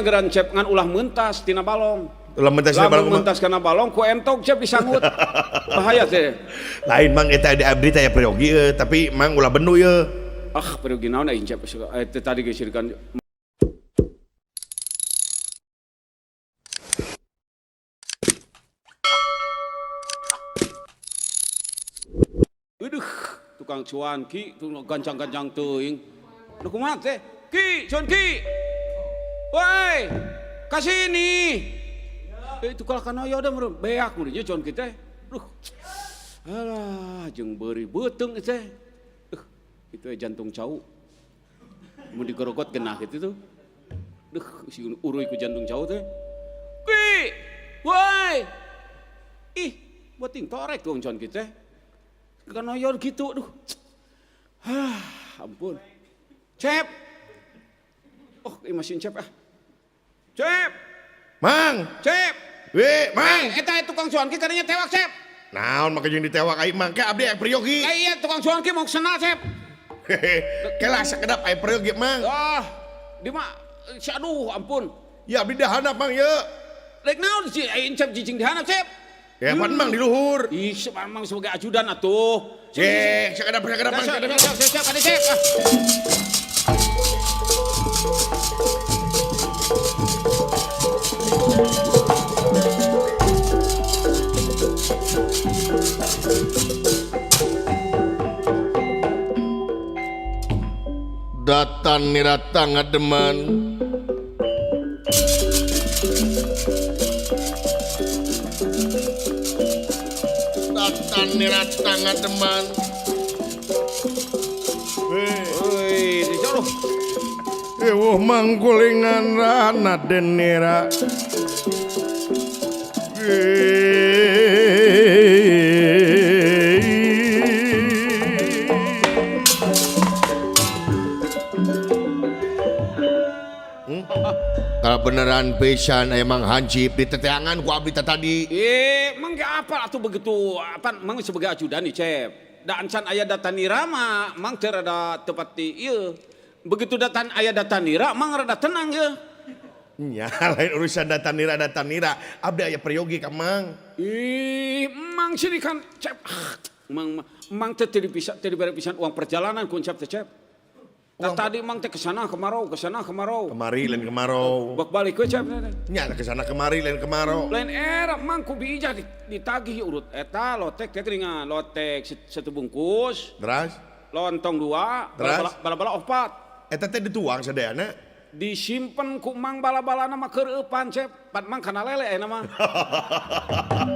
Geran cep ngan ulah mentas tina balong. Ulah mentas tina balong. Mentas kana balong ku entok cep disangut. Bahaya teh. Lain mang eta ada abdi teh periogi tapi mang ulah benu ye. Ah, periogi naon aing cep tadi gesirkan. Aduh, tukang cuan ki, tukang gancang-gancang teuing. Nu kumaha teh? Ki, cuan ki. Woi, kasini. Tukang kanoyo da meureun beak mun ieu cuan ki teh. Duh. Alah, jeung beuri beuteung teh. Itu jantung cau. Mun digorogot genah kitu tuh. Duh, si uruy ku jantung cau teh. Ki, woi. Ih, beuting torek tuh cuan ki teh. Kanoyor gitu, aduh. Ampun. Cep. Oh, mesin cep ah. Cep. Mang. Cep. We, mang. Eta tukang cuan ki kadanya tewak, Cep. Naon make jeung ditewak ai mang ke abdi periogi. Iya, tukang cuan ki mau kesana, Cep. Kelah sakedap ai periogi mang. Ah, di mah si aduh ampun. Ya abdi dahanap mang ye. Rek naon si aing Cep jijing dihanap, Cep. Ya pan mang di luhur. Ih, mang sebagai ajudan atuh. Sakedap mang. Cep, ada Cep. Datan nirata ngademan. Datan nirata ngademan. Woi, dijodoh. Ewuh mangkulingan rana denera. Kalau beneran pisan emang hancip di teteangan ku abdi tadi. Mang gak apa atuh begitu apa mang sebagai ajudan nih Cep. Da ancan aya data nira mah mang teu rada tepat ti ieu. Begitu datan aya data nira mang rada tenang ye. Nya lain urusan data nira abdi aya periogi ka mang. Ih, mang sini kan Cep. Mang teh teu dibere pisan uang perjalanan kun Cep teh Cep. Tadi mang teh kesana kemarau. Kemari lain kemarau. Bak balik we Cep. Nya kesana kemari lain kemarau. Lain era mang ku bija ditagih urut eta lotek teh geuningan lotek satu bungkus. Terus Lontong 2, bala-bala 4. eta teh dituang sadeana. Disimpen ku mang bala-balana mah keureupan Cep. Pan mang kana lele ayeuna mah.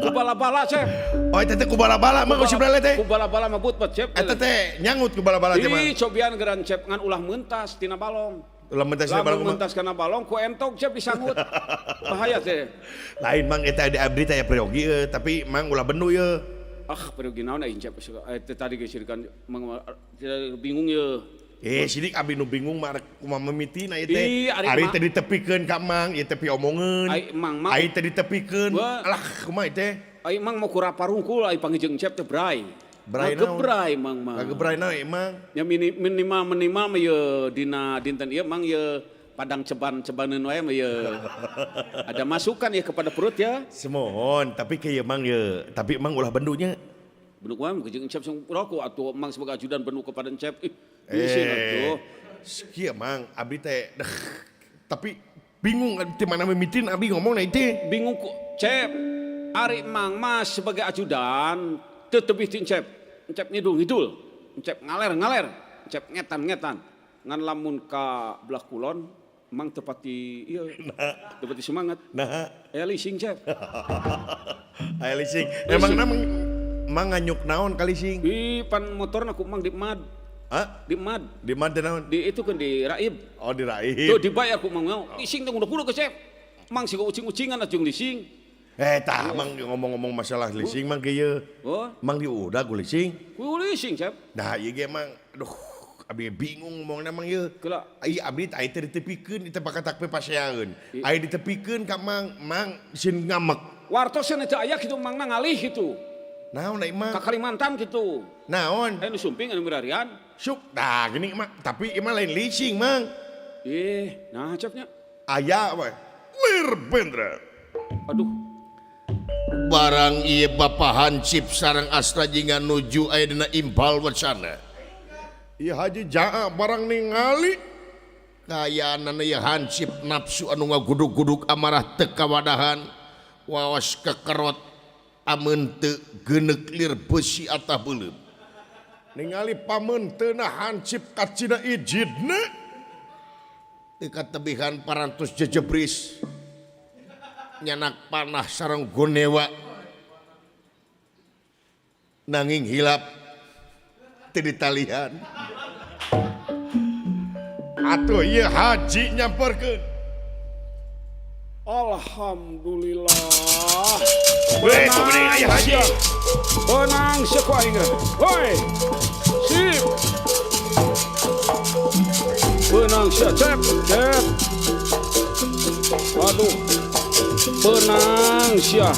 Ku bala-bala Cep. Oh eta teh ku bala-bala mah geus lele teh. Ku bala-bala mah butbet Cep. Eta teh nyangut ku bala-bala teh mah. Ih, cobian geran Cep ngan ulah mentas tina balong. Ulah mentas tina balong. Mentas kana balong ku entok Cep disangut. Bahaya teh. Lain mang eta ada abdi teh periogi tapi mang ulah benu ye. Ah, periogi naon aing Cep. Tadi gesirkan bingung ye. Sidik abdi nu bingung mah kumaha mimitina ieu teh. Ari teh ditepikeun ka mang, ieu teh piomongkeun. Ai teh ditepikeun. Alah kumaha teh? Ai mang mau kurapa rungkul ai panggeujeung Cep teh brai. Brai naon? Gebrai mang mah. Gebrai naon emang? Ya minimal mah ye dina dinten ieu mang ye padang cebaneun wae mah ye. Ada masukan ya kepada perut ya. Semohon, tapi ke emang ye, tapi emang ulah bendunya. Benuk wae jeung Cep sing rokok atuh mang sebagai ajudan benu kepada Cep. Isin atuh. Kieu mang abdi teh tapi bingung di mana mimitin abdi ngomong na itu. Bingung ku Cep. Ari mang mas sebagai ajudan teu tebih ti Cep. Cep ngidul-ngidul. Cep ngaler-ngaler. Cep ngetan-ngetan. Ngan lamun ka belah kulon mang tepati ieu. Tepati semangat. Nah, aya lising Cep. Aya lising. Emang mang nganyuk naon kali sing? Di pan motorna ku mang di mad. Hah? Di mad. Di mad naon? Di itu kan di Raib. Oh, di Raib. Tuh dibayar ku mang mau. Lising teh udah ke Cep. Mang siga ucing-ucingan atuh lising. Tah mang ngomong-ngomong masalah lising mang kieu. Oh. Mang diudah ku lising. Ku lising Cep. Nah, ieu ge mang aduh abdi bingung ngomongna mang ieu. Kela. Ai abdi teh teh ditepikeun di tempat katak paseaeun. Ai ditepikeun ka mang sin ngamek. Wartosan teh aya kitu mangna ngalih kitu. Naon da imah? Ka Kalimantan gitu. Naon? Anu sumping anu mirarian. Syuk, dah gini imah, tapi imah lain leasing mang. Nah cepnya. aya we lir bener. Aduh. Barang ieu Bapak Hansip sareng Astra jingan nuju aya dina impal wacana. Ieu Haji Jaa barang ningali Kayanan ieu Hansip nafsu anu ngagudug-gudug amarah teu kawadahan waos kekerot amun teu geuneuk lir beusi atah beuleup. ningali pamenteuna Hansip kacina ijidna Teu katebihan parantos jejebris nyanak panah sareng gonewa nanging hilap teu ditalihan. atuh ieu Haji nyamperkeun. Alhamdulillah. Weh, kumaha aya Haji? Benang sia ku aing. Woi. Sip. Benang sia cep. Aduh. Benang sia.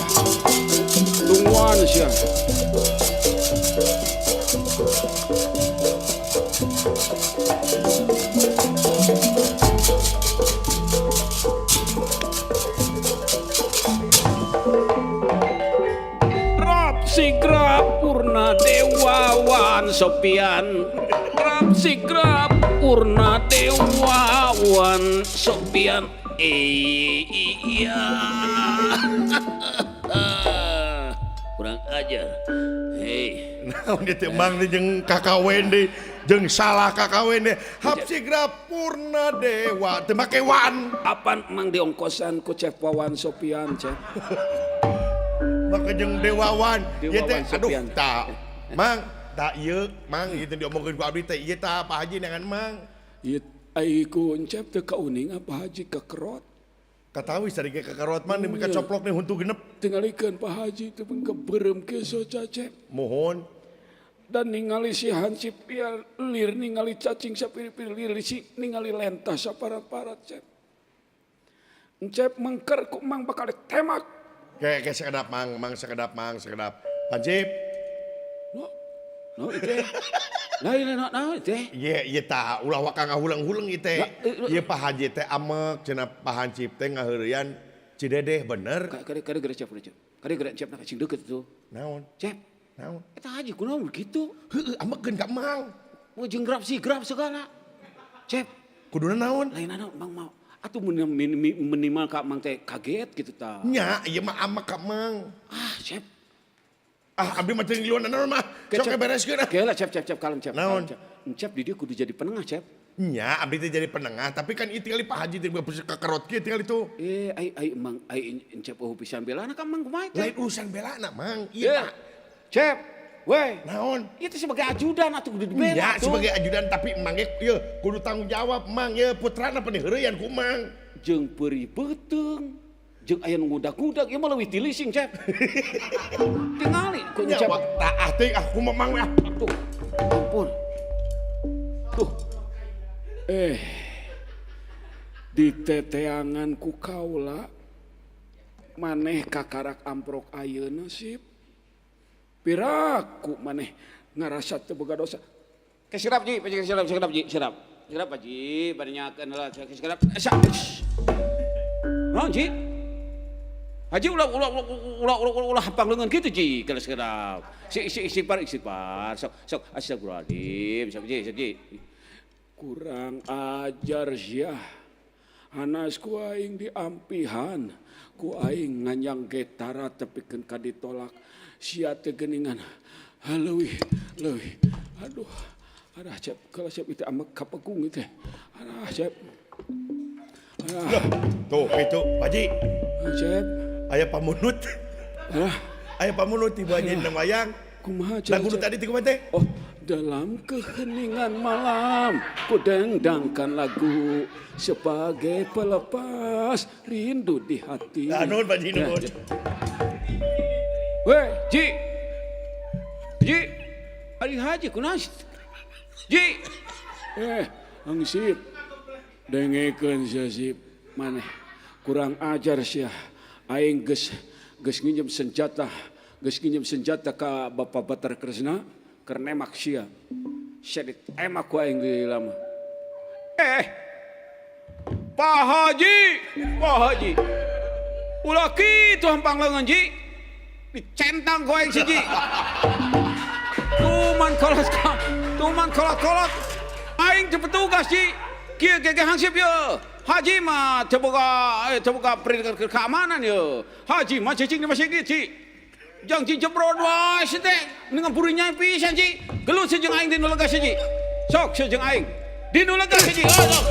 Tungguan sia. Sigrap Purna Dewawan Sopian Grap Sigrap Purna Dewawan Sopian iya kurang ajar. Hei naon dieu teh mang jeung kakawen deui jeung salah kakawen deui. Hapsigra Purna Dewa teu make wan. Apaan mang diongkosan ku Cep Wawan Sopian Cep? Maka jeung Dewawan. Ieu teh aduh Sopian. tah. Mang, tah ieu mang ieu teh diomongkeun ku abdi teh ieu tah Pak Haji dengan mang. Ieu ai ku Cep teu kauning apa Haji kekerot. Katawi sadike kakarot mah nepi kacoplok nih huntu genep. Tingalikeun Pak Haji teu ngebeureum ke soca Cep. Mohon. Dan ningali si Hansip ya lir ningali cacing sapir-pir lir si ningali lentas saparat-parat Cep. Cep mengker ku mang bakal ditembak. Kayak sekedap mang sekedap. Hansip. No itu. Lain itu. Ieu tah ulah wakang ngahulang-hulang ieu teh. Ieu Pak Haji teh amek cenah Pak Hansip teh ngaheureuyan Cidedeh bener. Kade Cep. Kade Cep nak cing deukeut tuh. Naon? Cep. Naon? Eta Haji kunaon begitu? Heueuh amekeun ka mang. Mau jeung grab segala. Cep. Kuduna naon? Lain naon Mang mau. Atuh minimal ka Mang teh kaget gitu tah. Nya, ieu mah amek ka mang. Cep. Abdi mah teu ngiluan naon mah. Sok bereskeun ah. Oke lah Cep kalem Cep. Naon? Cep di dia kudu jadi penengah Cep. Nya, abdi teh jadi penengah, tapi kan itu kali Pak Haji teh beuseuh kakerot kieu tinggal itu. Ai Mang ai Cep pisan belana ka Mang kumaha teh? Lain urusan belana, Mang. Ieu Iya. Pak. Cep. Weh. Naon? Itu sebagai ajudan atuh kudu dibela Nya, tuh. sebagai ajudan tapi Mang ieu kudu tanggung jawab, Mang. Ieu putrana peniheureyan ku Mang. Jeung peuri beuteung. Jeung aya nu ngudag-ngudag ieu mah leuwih ti lising Cep. Tingali ku Nya, Cep. taah teh kumaha Mang ah. Tuh. Ampun. Tuh. Di teteangan ku kaula maneh kakarak amprok ayeuna sip. Piraku maneh ngarasa teu boga dosa. Kesirap Ji, kesirap Ji, sirap. Sirap Ji, bari nyakeun heula kesirap. Naon Ji? Haji ulah hapang leungeun kitu Ji, kesirap. Istighfar. Sok astagfirullahaladzim, sok Ji. Kurang ajar sia. Hanas ku aing diampihan, ku aing nganyang getara tepikeun ka ditolak. Sia teh geuningan. Leuwih. Aduh. Adah Cep, kalau Cep itu amek kapegung itu. Adah Cep. Tuh, itu Pak Haji. Cep. Aya pamunut. Aya pamunut tiba nya dina wayang. Kumaha Cep? Lagu tadi ti kumaha teh? Oh, dalam keheningan malam ku dendangkan lagu sebagai pelepas rindu di hati. Nuhun Pak Haji nuhun. Weh, Ji. Ari Haji kunaon? Ji. Angsip. Dengekeun sia sip maneh. Kurang ajar sia. Aing geus nginjem senjata. Geus nginjem senjata ka Bapak Batar Kresna keur nemak sia. Sia ditemak ku aing di lama. Pak Haji, Pak Haji. Ulah kitu hampang leungeun ji. Dicentang ku aing si ji. Tuman kolot. Aing teu petugas ji. Kieu ge hansip ye. Haji mah teu boga pendidikan keamanan ye. Haji mah cicing di masjid ji. Jang ci jebrod wae si teh. Dengan buri nyai pisan ji. Gelut si jeung aing di nu lega si ji. Sok si jeung aing. Di nu lega si ji. Sok.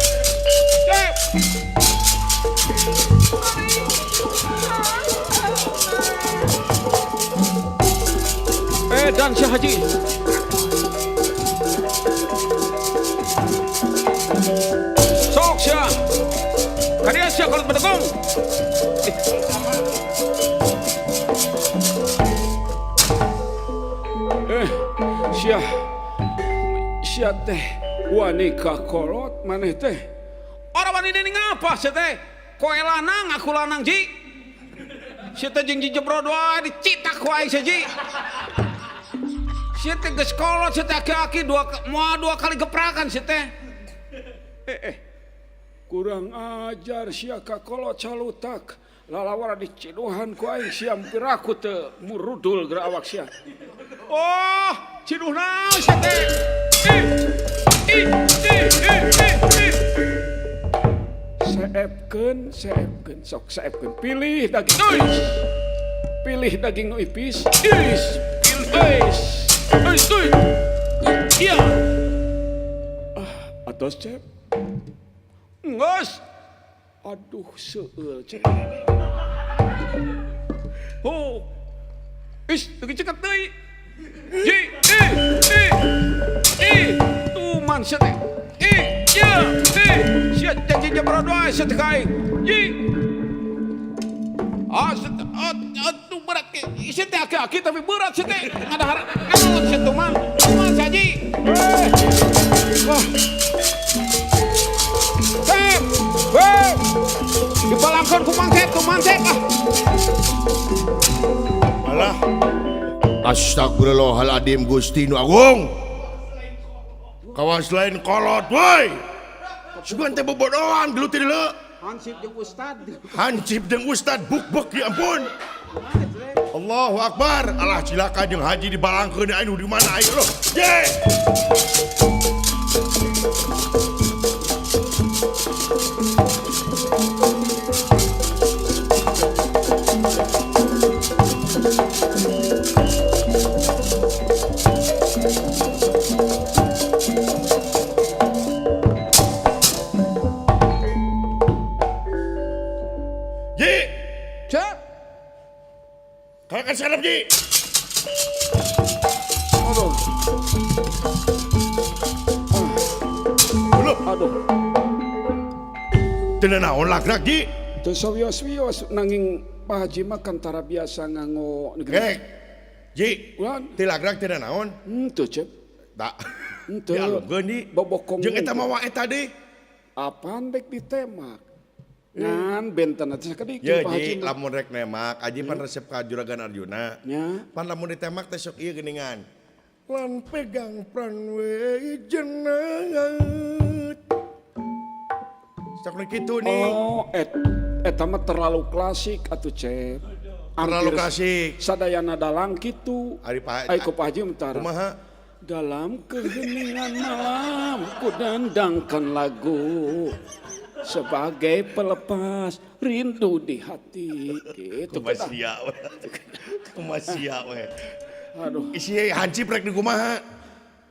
Dan si Haji sok sia kadia sia kalau bedegong sia teh wanika kolot maneh teh orang wanita ini ngapa sia teh koe lanang aku lanang ji sia teh jeung jebrod wae dicitak wae sia ji. Si teh geus kolot, si teh aki-aki dua kali geprakan si teh. Kurang ajar sia ka kolot calutak. Lalawara diciduhan ku aing sia piraku teu murudul geura awak sia. Oh, ciduh naon si teh? Seepkeun, sok seepkeun. Pilih daging nu ipis. Iya. Atos cep. Nges. Aduh seueul cep. Oh. Teu cekat deui. Ji. Tuman sia teh. Ya. Sia janji jebrod wae sia teh kaing. Ji. Aduh berat ke, isi teh aki-aki tapi berat sih teh, ngadahar, ngadahar sih tuman saji. Dibalangkan kumang sep ah. Alah, astagfirullahaladzim Gusti Nu Agung. Kawas lain kolot, woi. Sugan teh bobodohan, gelut dulu. Hansip jeung Ustad buk-buk ya ampun. Allahu Akbar. Alah cilaka jeung haji dibalangkeun anu di mana ayo loh. Ye. Kalahkan serap Ji. Aduh. Teu naon lagrak Ji. Teu sawios-wios nanging Pak Haji mah kantara biasa nganggo negeri. Ji, teu lagrak teu naon? Teu cep. Da. Teu. Dialungkeun Ji. Bobokong. Jeung eta mah wae eta deui. Apaan dek ditemak? Ngan benten atuh sakedik ya Ji, lamun rek nemak, aji pan resep ka Juragan Arjuna. Nya. Pan lamun ditemak teh sok ieu geuningan. Lan pegang pran we jeuneuut. Sok kitu nih. Oh, eta mah terlalu klasik atuh Cep. Terlalu klasik. Sadayana dalang kitu. Ari ku Pak Haji mentara. Kumaha? Dalam keheningan malam ku dandangkan lagu. Sebagai pelepas rindu di hati gitu. Kumasia we. Aduh. Isi hansip rek di kumaha?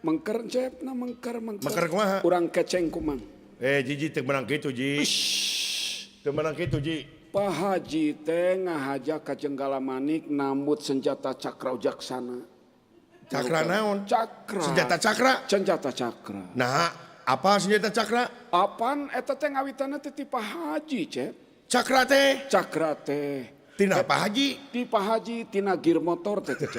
Mengker Cep na mengker. Mengker kumaha? Urang keceng kumang. Ji teu menang kitu Ji. Teu menang kitu Ji. Pak Haji teh ngahajak ka Jenggala Manik nambut senjata cakra jaksana. Cakra naon? Cakra. Senjata cakra? Senjata cakra. Nah, apa senjata cakra? Apaan eta teh ngawitana teh ti Pak Haji, Cep. Cakra teh? Cakra teh. Tina Pak Haji? Ti Pak Haji tina gear motor teh, Cep.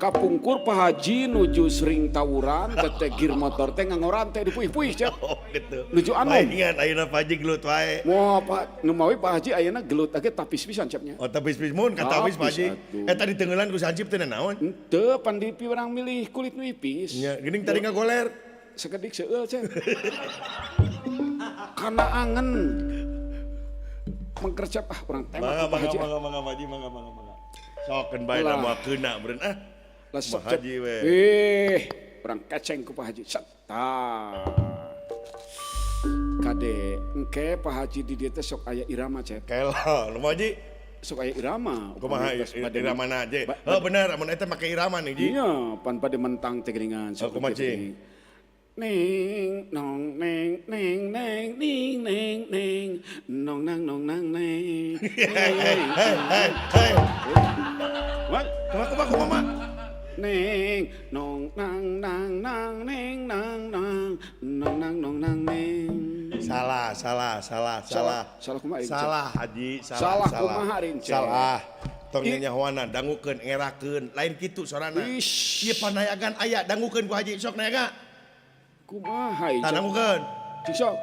Kapungkur Pak Haji nuju sering tawuran, teh gear motor teh nganggoran teh dipuih-puih, Cep. Oh, gitu. Nuju anu. Palingan ayeuna Pak Haji gelut wae. Moal Pak, nu mawi Pak Haji ayeuna gelut age tapis pisan Cepnya. Oh, tapis mun kata tapis Pak Haji. Eta di teungelan ku sancip teh naon? Teu pan di pirang milih kulit nu ipis. Nya, geuning tadi ngagoler. Sekedik seueul Cep. kana angen. Mengkercep urang teh mah Pak Haji. Mangga. Sokeun bae da moal keuna meureun Lah Pak Haji we. Urang keceng ku Pak Haji. Tah. Kade engke Pak Haji di dieu teh sok aya irama cep. Kela, nu Haji. Sok aya irama. Kumaha irama na je? Oh bener, amun eta make irama nih Ji. Iya, pan pada mentang teh geuningan. Sok kumaha cing? Ning nong neng neng neng ning neng neng nong nang neng. Hei. What? Kumaha? Neng nong nang neng nong nang neng. Salah. Salah kumaha? Salah Haji, Salah kumaha rincen? Salah. Tong nyahoana dangukeun ngerakeun, lain kitu sorana. Ieu panayagan aya dangukeun ku Haji sok nayaga. Kumaha ieu? Dangukeun. Sok.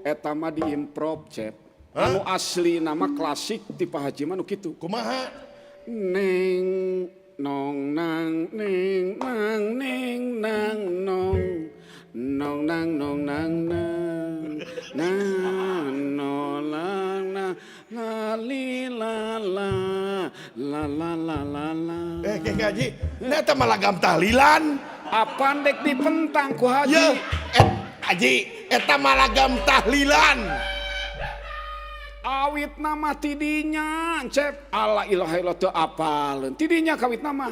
Eta mah diimprov cep. Anu asli nama klasik ti Pak Haji mah nu kitu. Kumaha? Neng nong nang neng nang neng nang nong nong nang nong nang nang nang no lang na la li la la la la la la la. Kek Haji, eta mah lagam tahlilan. Apaan dek dipentang ku Haji? Ye, Haji, eta mah lagam tahlilan. Awit nama tidinya cep ala ilaha illallah teu apaleun tidinya kawit nama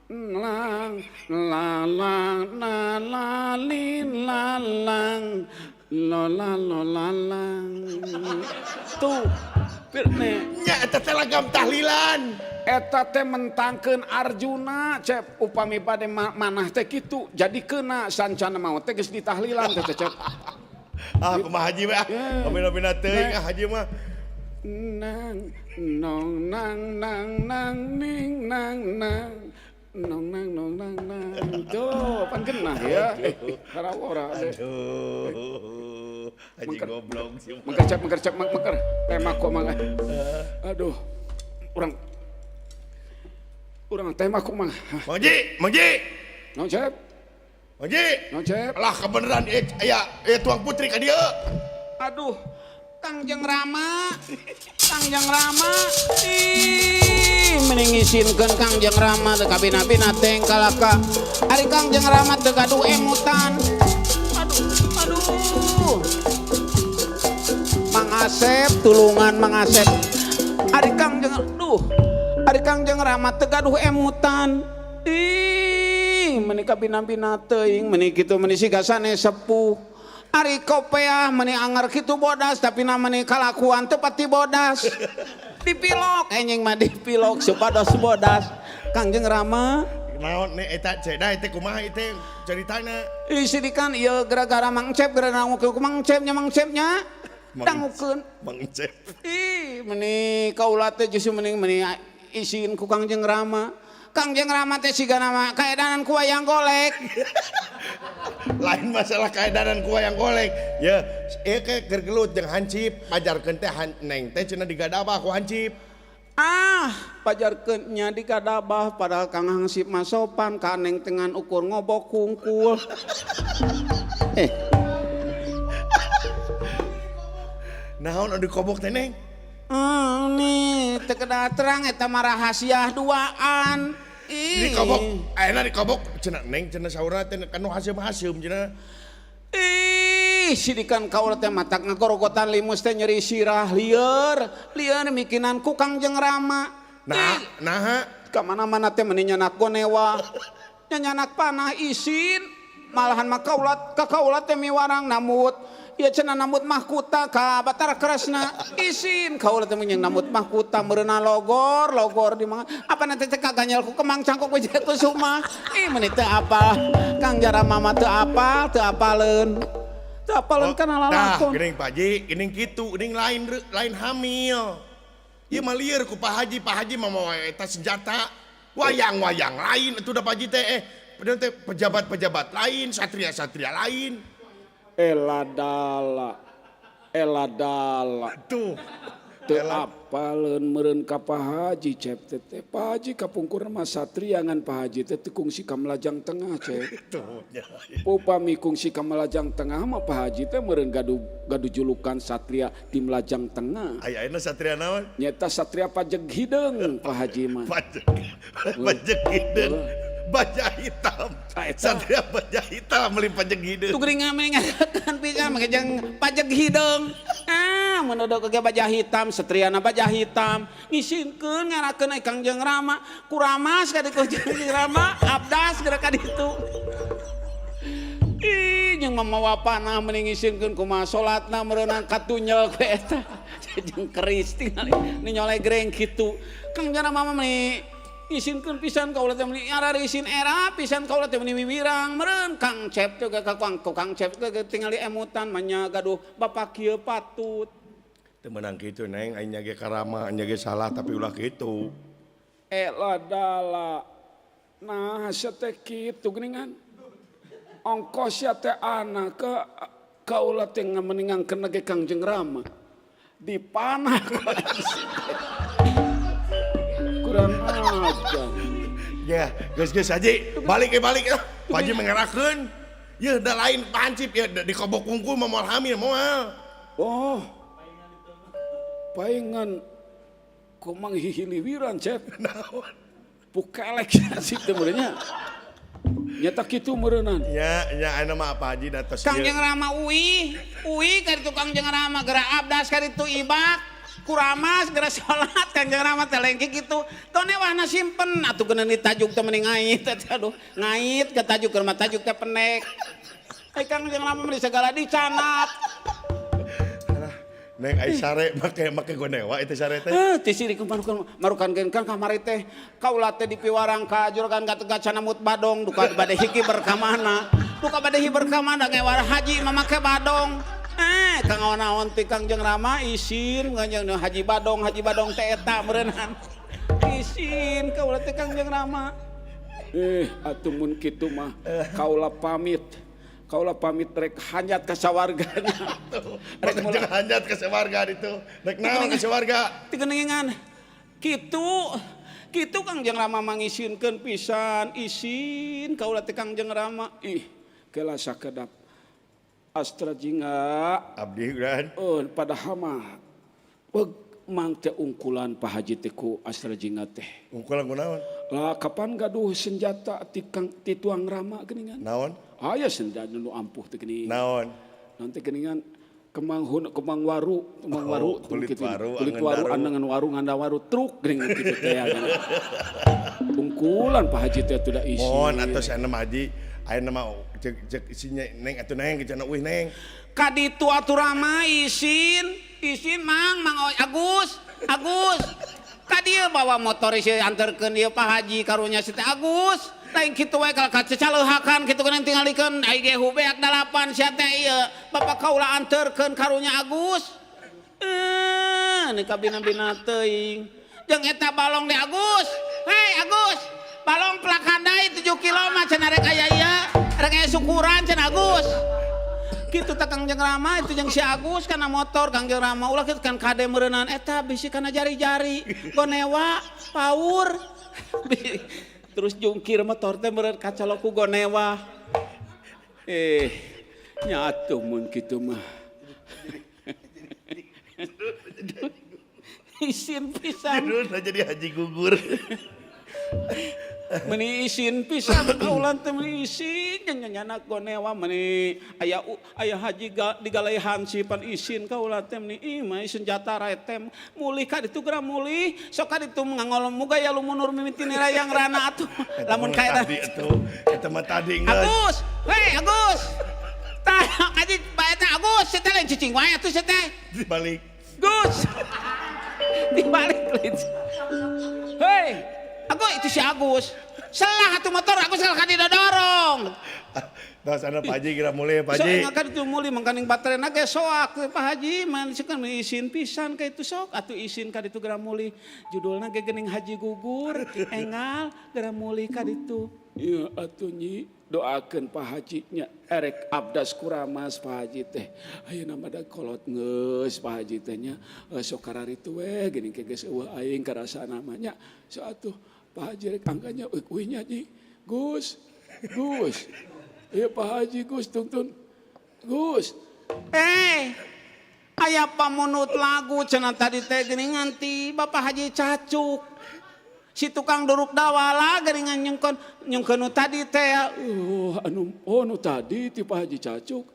lang lalang la la lin lalang lola lalang tuh pirne nya eta teh lagam tahlilan. Eta teh mentangkeun Arjuna cep upami bade manah teh kitu jadi keuna sancana maot teh geus ditahlilan teh cep. Kumaha Haji we Pamina teuing Haji mah nang nong nang nang nang ning nang nang nong nang tuh pan genah ya karawora aduh Haji goblok sih mengkercep tema kok mangga aduh urang tema kok mangga Mangji naon cep lah kebeneran aya tuang putri ka dieu. Aduh Kangjeng Rama mending ngisinkeun Kangjeng Rama teu kabina-bina teh kalaka ari Kangjeng Rama teu gaduh emutan aduh Mang Asep tulungan Mang Asep ari Kangjeng Rama teu gaduh emutan meni kabina-bina teuing meni kitu meni siga sanes sepuh ari kopeah meni anger kitu bodas tapi namanya kalakuan teu pati bodas dipilok enjing mah dipilok supados bodas Kangjeng Rama naon ne eta ceda teh kumaha teh caritana sidikan ieu gara-gara Mang Cep gara nangukeun ku Mang Cepnya dangukeun Mang Cep meni kaula teh justru meni isin ku Kangjeng Rama Kangjeng Rama teh siga nama kaedanan ku wayang golek. Lain masalah kaedanan ku wayang golek. Ya, ke gergelut jeung Hansip pajarkeun teh Neng teh cenah digadabah ku Hansip. Pajarkeun nya digadabah padahal Kang Hansip mah sopan ka Neng tengan ukur ngobok kungkul. Naon anu dikobok teh Neng? Nih teu kedah terang eta mah rahasia duaan. Dikobok cenah Neng cenah saurna teh kanu haseum cenah. Sidikan kaula teh matak ngagorogotan limus teh nyeri sirah lieur mikinan ku Kangjeng Rama. Nah, ka mana-mana teh meni nyanak gonewa. Nyanak panah isin malahan mah kaula teh miwarang namut ieu cenah namut mahkuta ka Batara Kresna isin kaula teh menyang namut mahkuta meureunna logor di mana apa nanti teh kaganyel ku kemang cangkok we kusuma meuni teu apal Kangjeng Rama mah teu apaleun kana lalakon geuning Pak Ji geuning kitu geuning lain hamil Ieu mah lieur ku Pak Haji mah mau eta senjata. Wayang-wayang lain atuh da Pak Haji teh padahal teh pejabat-pejabat lain, satria-satria lain. Eladala. Tuh. Teu apaleun meureun ka Pak Haji cep teh. Pak Haji kapungkur mah satria ngan Pak Haji teh kungsi ka Melajang Tengah cep. Tuh. Upami kungsi ka Melajang Tengah mah Pak Haji teh meureun gaduh julukan satria di Melajang Tengah. Ayeuna satria naon? Nyata satria pajeg hideung Pak Haji mah. Pajeg hideung. Baja hitam. Satria baja hitam meuli pajeg hideung. Tu geuning ngamengakeun pisan make jeung pajeg hideung. Menodok ke baja hitam, satriana baja hitam. Ngisinkeun ngarakeun ai Kangjeng Rama, kuramas ka ditu Kangjeng Rama, abdas geura ka ditu. Ih, jeung mamawa panah mending ngisinkeun kumaha salatna meureunang katunyel ku eta. Jeung keris tinggal nyoleh greng kitu. Kangjeng Rama mah isinkeun pisan kaula teh meuni arari isin era pisan kaula teh meuni wiwirang meureun Kang Cep teh ka Kang Cep teh tingali emutan manya gaduh bapak kieu patut teu meunang kitu Neng aing nyage karama nyage salah tapi ulah kitu eladala nah sia teh kitu geuningan ongkos sia teh ana ke kaula teh ngameningangkeun ge Kangjeng Rama dipanah kurang ajar. Ya, geus Haji, balik ya. Pak Haji mengerakeun. Ya, da lain pancip ya di kobok kungkul moal hamil moal. Oh. Paingan kumang hihiliwiran cep. Naon? Pukelek sih teh meureunnya. Nyata kitu meureunan. Ya aya mah Pak Haji datos Kangjeng Rama uwi ka ditu Kangjeng Rama geura abdas ka ditu ibak. Kuramas geura salat Kangjeng Rama teh lengke kitu. Tong newahna simpen atuh geuna ditajuk teh mending ngait aduh ngait ke tajuk keur mah tajuk teh pendek. Ai Kangjeng Rama mah segala dicanat. Neng ai sare make gonewa itu sare teh. Ti siri marukankeun kan kamari teh kaula teh dipiwarang ka juragan gateugacan mut badong duka bade hiki berkamana. Duka bade hiber ka mana ngewara haji mah make badong. Kang awan-awan ti Kangjeng Rama isin nganjeng Haji Badong teh eta meureunnan. Isin kaula teh Kangjeng Rama. Atuh mun kitu mah kaula pamit rek hanjat ka sawarganya. Rek mulai hanjat ka sawarga ditu. Rek naon ka sawarga? Ti geuningan. Kitu Kangjeng Rama mangisinkeun pisan isin kaula teh Kangjeng Rama. Keula sakedap Astra Jingga abdi kan padahal mah mang teh ungkulan Pak Haji teh ku Astra Jingga teh ungkulan kunaon lah kapan gaduh senjata ti tuang Rama geuningan naon aya senjata nu ampuh teh geuning naon nanti geuningan kemang waru kulit waru andangan waru nganda waru truk geuning kitu teh ungkulan Pak Haji teh teu da isi mohon atos anu Haji aya nama cek isinya Neng atuh Neng kecana euy Neng kaditu atuh Rama isin mang Agus kadieu bawa motor ieu anterkeun ieu Pak Haji karunya si teh Agus lain kitu wae kalau kacaleuhakan kitu kan tingalikeun ai ge hubeak 8 sia teh ieu bapak kaula anterkeun karunya Agus ini kabina-bina teuing jeung eta balong de Agus hei Agus balong plakandai 7 kilo mah cenah rek aya ieu rek aya syukuran cenah Agus kitu teh Kangjeng Rama itu jeung si Agus kana motor Kangjeng Rama ulah kitu kan kade meureunnan eta bisi kana jari-jari gonewa paur terus jungkir motor teh meureun kacaloku gonewa nya atuh mun kitu mah isin pisan jadi haji gugur meni isin pisan kaulan teh meni isin nyanyana gonewa meni aya haji digalai hansipan isin kaulan teh meni mah senjata retem mulih ka ditu geura mulih sok ka ditu ngangol muga ya lumunur mimiti nirayang rana atuh lamun kae eta mah tadi geus Agus hei Agus tah aji baeta Agus teh lain cicing wae atuh teh dibalik Gus dibalik hei Agus itu si Agus Salah atuh motor aku salah ka didorong. Tos sana Pak Haji kira mulai Pak Sok Haji. ngakan itu muli mangkaning baterai ge soak Pak Haji man kan izin pisan ka itu sok atuh izin ka ditu geura muli judulna ge geuning Haji Gugur engal geura muli ka ditu. Ieu atuh nyi doakeun Pak Haji nya erek abdas kuramas Pak Haji teh. Ayeuna mah da kolot geus Pak Haji teh nya sok kararitu we geuning ke geus eueuh aing karasa namanya. So atuh Pak Haji rek angkanya eueuh nya nyi. Gus. Iya Pak Haji Gus tuntun. Gus. Aya pamunut lagu cenah tadi teh geuning nganti Bapak Haji Cacuk. Si tukang duruk dawala geuningan nyengkeun nu tadi teh. Nu tadi ti Pak Haji Cacuk.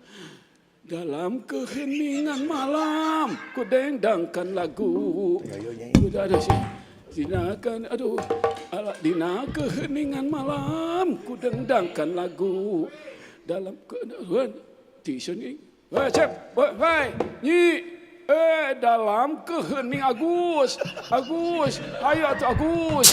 Dalam keheningan malam ku dendangkan lagu. Udah ada sih. Dinakan dina keheningan malam ku dendangkan lagu dalam keheningan tiseni cep nyi dalam kehening Agus ayo atuh Agus